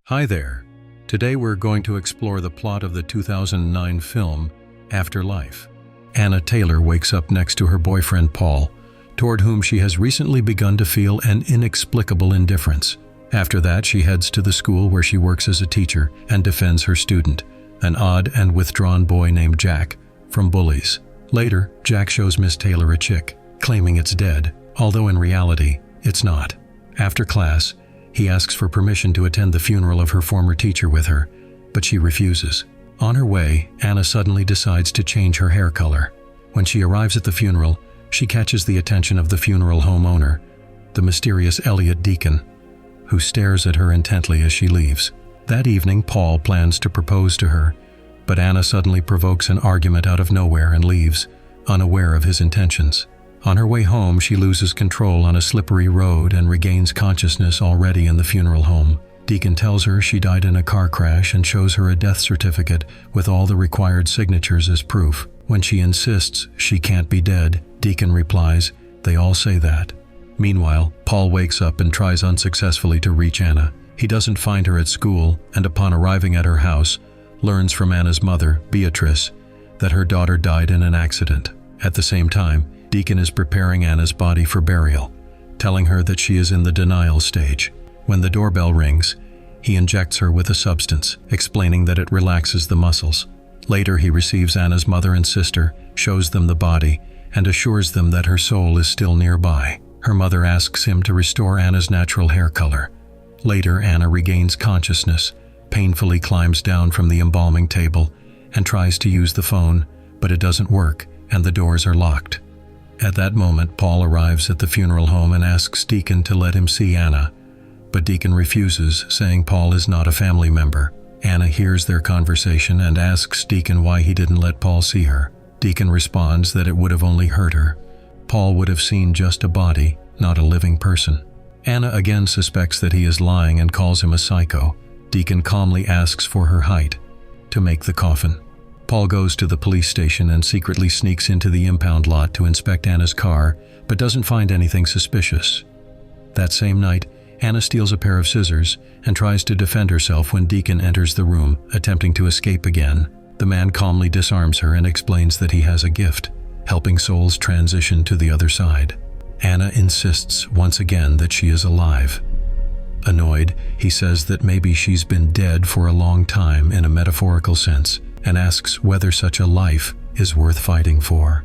Hi there. Today we're going to explore the plot of the 2009 film, Afterlife. Anna Taylor wakes up next to her boyfriend Paul, toward whom she has recently begun to feel an inexplicable indifference. After that, she heads to the school where she works as a teacher and defends her student, an odd and withdrawn boy named Jack, from bullies. Later, Jack shows Miss Taylor a chick, claiming it's dead, although in reality, it's not. After class, he asks for permission to attend the funeral of her former teacher with her, but she refuses. On her way, Anna suddenly decides to change her hair color. When she arrives at the funeral, she catches the attention of the funeral home owner, the mysterious Elliot Deacon, who stares at her intently as she leaves. That evening, Paul plans to propose to her, but Anna suddenly provokes an argument out of nowhere and leaves, unaware of his intentions. On her way home, she loses control on a slippery road and regains consciousness already in the funeral home. Deacon tells her she died in a car crash and shows her a death certificate with all the required signatures as proof. When she insists she can't be dead, Deacon replies, "They all say that." Meanwhile, Paul wakes up and tries unsuccessfully to reach Anna. He doesn't find her at school, and upon arriving at her house, learns from Anna's mother, Beatrice, that her daughter died in an accident. At the same time, Deacon is preparing Anna's body for burial, telling her that she is in the denial stage. When the doorbell rings, he injects her with a substance, explaining that it relaxes the muscles. Later, he receives Anna's mother and sister, shows them the body, and assures them that her soul is still nearby. Her mother asks him to restore Anna's natural hair color. Later, Anna regains consciousness, painfully climbs down from the embalming table, and tries to use the phone, but it doesn't work, and the doors are locked. At that moment, Paul arrives at the funeral home and asks Deacon to let him see Anna, but Deacon refuses, saying Paul is not a family member. Anna hears their conversation and asks Deacon why he didn't let Paul see her. Deacon responds that it would have only hurt her. Paul would have seen just a body, not a living person. Anna again suspects that he is lying and calls him a psycho. Deacon calmly asks for her height to make the coffin. Paul goes to the police station and secretly sneaks into the impound lot to inspect Anna's car, but doesn't find anything suspicious. That same night, Anna steals a pair of scissors and tries to defend herself when Deacon enters the room, attempting to escape again. The man calmly disarms her and explains that he has a gift, helping souls transition to the other side. Anna insists once again that she is alive. Annoyed, he says that maybe she's been dead for a long time in a metaphorical sense, and asks whether such a life is worth fighting for.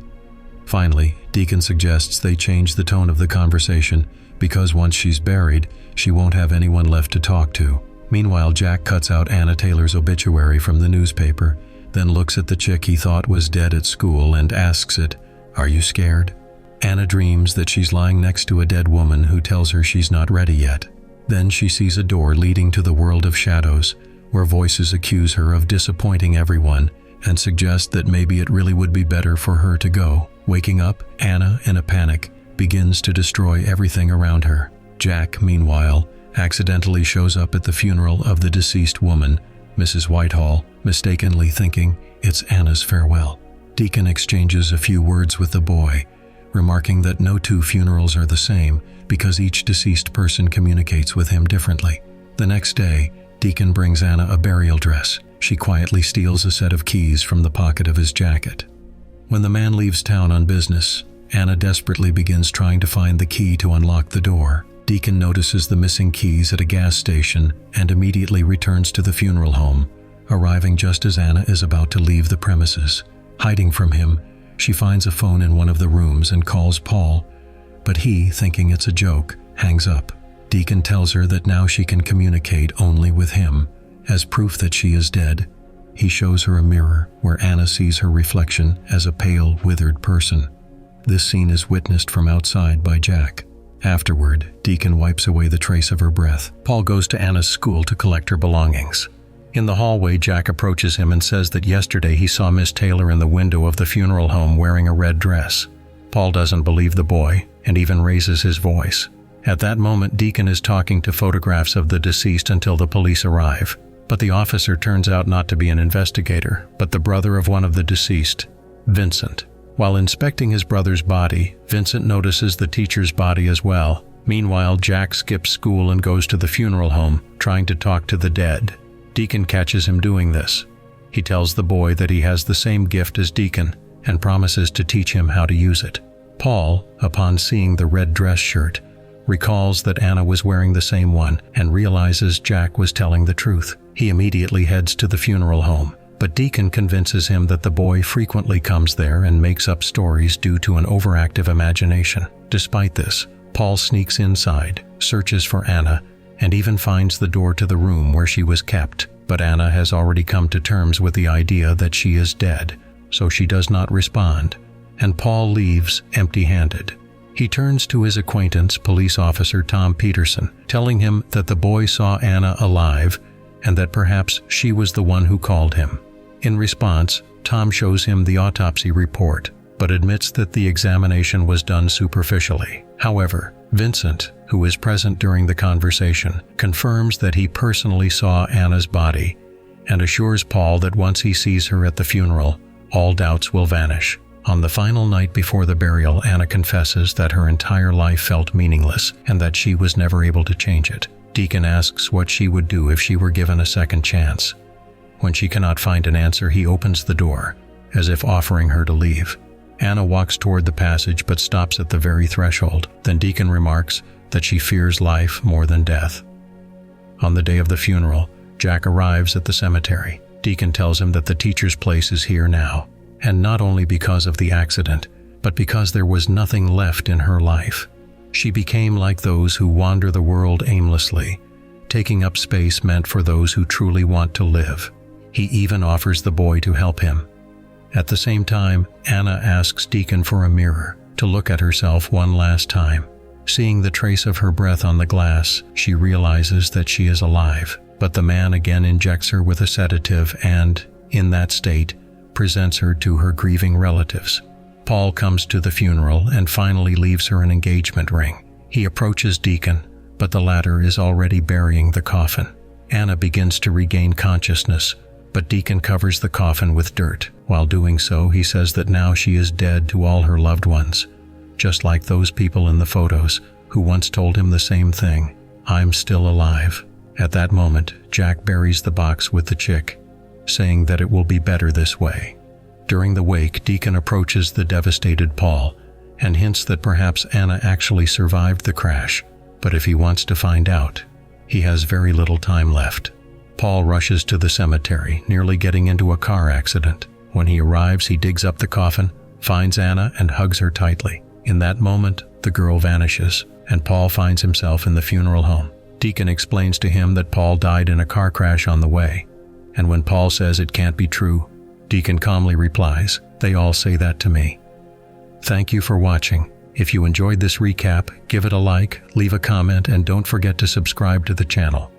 Finally, Deacon suggests they change the tone of the conversation because once she's buried, she won't have anyone left to talk to. Meanwhile, Jack cuts out Anna Taylor's obituary from the newspaper, then looks at the chick he thought was dead at school and asks it, "Are you scared?" Anna dreams that she's lying next to a dead woman who tells her she's not ready yet. Then she sees a door leading to the world of shadows, where voices accuse her of disappointing everyone and suggest that maybe it really would be better for her to go. Waking up, Anna, in a panic, begins to destroy everything around her. Jack, meanwhile, accidentally shows up at the funeral of the deceased woman, Mrs. Whitehall, mistakenly thinking it's Anna's farewell. Deacon exchanges a few words with the boy, remarking that no two funerals are the same because each deceased person communicates with him differently. The next day, Deacon brings Anna a burial dress. She quietly steals a set of keys from the pocket of his jacket. When the man leaves town on business, Anna desperately begins trying to find the key to unlock the door. Deacon notices the missing keys at a gas station and immediately returns to the funeral home, arriving just as Anna is about to leave the premises. Hiding from him, she finds a phone in one of the rooms and calls Paul, but he, thinking it's a joke, hangs up. Deacon tells her that now she can communicate only with him. As proof that she is dead, he shows her a mirror where Anna sees her reflection as a pale, withered person. This scene is witnessed from outside by Jack. Afterward, Deacon wipes away the trace of her breath. Paul goes to Anna's school to collect her belongings. In the hallway, Jack approaches him and says that yesterday he saw Miss Taylor in the window of the funeral home wearing a red dress. Paul doesn't believe the boy and even raises his voice. At that moment, Deacon is talking to photographs of the deceased until the police arrive. But the officer turns out not to be an investigator, but the brother of one of the deceased, Vincent. While inspecting his brother's body, Vincent notices the teacher's body as well. Meanwhile, Jack skips school and goes to the funeral home, trying to talk to the dead. Deacon catches him doing this. He tells the boy that he has the same gift as Deacon and promises to teach him how to use it. Paul, upon seeing the red dress shirt, recalls that Anna was wearing the same one and realizes Jack was telling the truth. He immediately heads to the funeral home, but Deacon convinces him that the boy frequently comes there and makes up stories due to an overactive imagination. Despite this, Paul sneaks inside, searches for Anna, and even finds the door to the room where she was kept. But Anna has already come to terms with the idea that she is dead, so she does not respond, and Paul leaves empty-handed. He turns to his acquaintance, police officer Tom Peterson, telling him that the boy saw Anna alive and that perhaps she was the one who called him. In response, Tom shows him the autopsy report, but admits that the examination was done superficially. However, Vincent, who is present during the conversation, confirms that he personally saw Anna's body and assures Paul that once he sees her at the funeral, all doubts will vanish. On the final night before the burial, Anna confesses that her entire life felt meaningless and that she was never able to change it. Deacon asks what she would do if she were given a second chance. When she cannot find an answer, he opens the door, as if offering her to leave. Anna walks toward the passage but stops at the very threshold. Then Deacon remarks that she fears life more than death. On the day of the funeral, Jack arrives at the cemetery. Deacon tells him that the teacher's place is here now, and not only because of the accident, but because there was nothing left in her life. She became like those who wander the world aimlessly, taking up space meant for those who truly want to live. He even offers the boy to help him. At the same time, Anna asks Deacon for a mirror to look at herself one last time. Seeing the trace of her breath on the glass, she realizes that she is alive. But the man again injects her with a sedative and, in that state, presents her to her grieving relatives. Paul comes to the funeral and finally leaves her an engagement ring. He approaches Deacon, but the latter is already burying the coffin. Anna begins to regain consciousness, but Deacon covers the coffin with dirt. While doing so, he says that now she is dead to all her loved ones, just like those people in the photos who once told him the same thing, "I'm still alive." At that moment, Jack buries the box with the chick, saying that it will be better this way. During the wake, Deacon approaches the devastated Paul and hints that perhaps Anna actually survived the crash, but if he wants to find out, he has very little time left. Paul rushes to the cemetery, nearly getting into a car accident. When he arrives, he digs up the coffin, finds Anna, and hugs her tightly. In that moment, the girl vanishes, and Paul finds himself in the funeral home. Deacon explains to him that Paul died in a car crash on the way, and when Paul says it can't be true, Deacon calmly replies, "They all say that to me." Thank you for watching. If you enjoyed this recap, give it a like, leave a comment, and don't forget to subscribe to the channel.